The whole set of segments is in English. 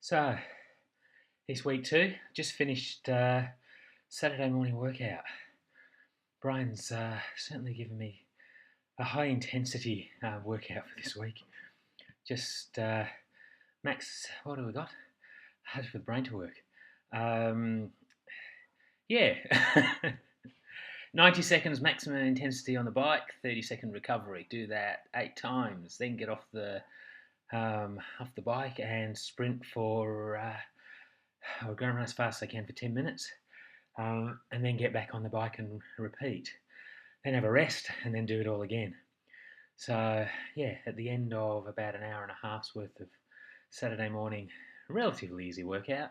So, this week too, just finished Saturday morning workout. Brian's certainly given me a high intensity workout for this week. Just max, what have we got? Hard for the brain to work. Yeah, 90 seconds maximum intensity on the bike, 30-second recovery. Do that 8 times, then get off the bike and sprint for or go and run as fast as I can for 10 minutes, and then get back on the bike and repeat. Then have a rest and then do it all again. So, yeah, at the end of about an hour and a half's worth of Saturday morning, relatively easy workout,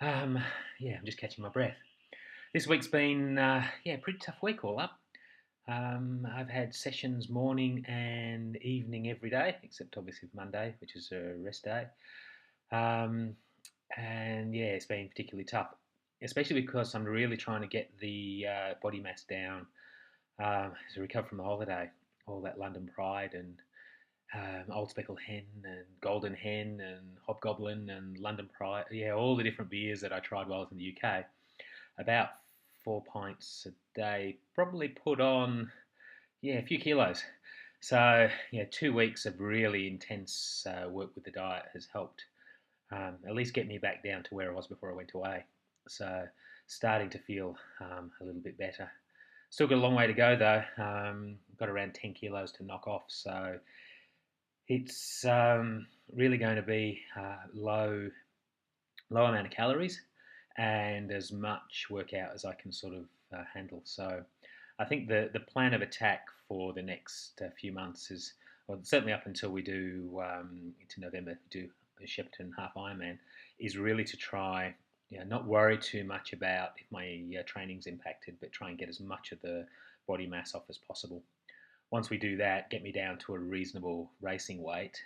yeah, I'm just catching my breath. This week's been, pretty tough week all up. I've had sessions morning and evening every day, except obviously Monday, which is a rest day. And yeah, it's been particularly tough, especially because I'm really trying to get the body mass down to recover from the holiday, all that London Pride and Old Speckled Hen and Golden Hen and Hobgoblin and London Pride, yeah, all the different beers that I tried while I was in the UK. About 4 pints a day, probably put on, a few kilos. So, 2 weeks of really intense work with the diet has helped at least get me back down to where I was before I went away. So, starting to feel a little bit better. Still got a long way to go though. Got around 10 kilos to knock off. So, it's really going to be low amount of calories and as much workout as I can sort of handle. So, I think the plan of attack for the next few months is, well, certainly up until we do into November, do a Shepparton half Ironman, is really to try, not worry too much about if my training's impacted, but try and get as much of the body mass off as possible. Once we do that, get me down to a reasonable racing weight,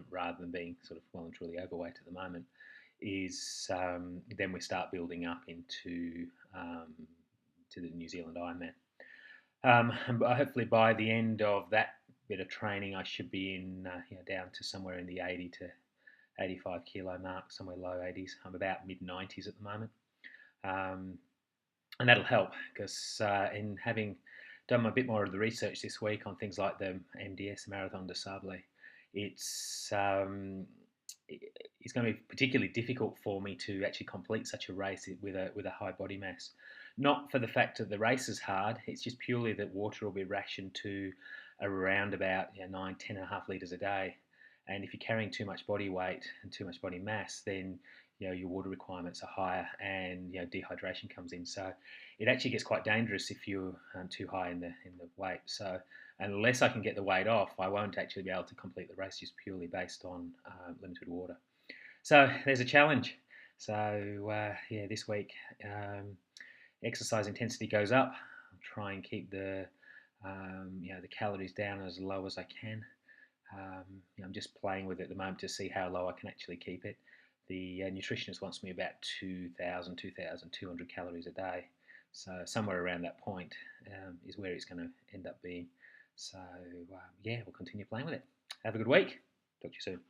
rather than being sort of well and truly overweight at the moment, is then we start building up into to the New Zealand Ironman. And hopefully by the end of that bit of training, I should be in down to somewhere in the 80 to 85 kilo mark, somewhere low 80s. I'm about mid 90s at the moment, and that'll help because in having done a bit more of the research this week on things like the MDS Marathon des Sables, it's going to be particularly difficult for me to actually complete such a race with a high body mass. Not for the fact that the race is hard, it's just purely that water will be rationed to around about 9, 10.5 litres a day. And if you're carrying too much body weight and too much body mass, then your water requirements are higher and dehydration comes in. So it actually gets quite dangerous if you're too high in the weight. So unless I can get the weight off, I won't actually be able to complete the race just purely based on limited water. So there's a challenge. So this week exercise intensity goes up. I'll try and keep the the calories down as low as I can. I'm just playing with it at the moment to see how low I can actually keep it. The nutritionist wants me about 2,000, 2,200 calories a day. So somewhere around that point is where it's going to end up being. So we'll continue playing with it. Have a good week. Talk to you soon.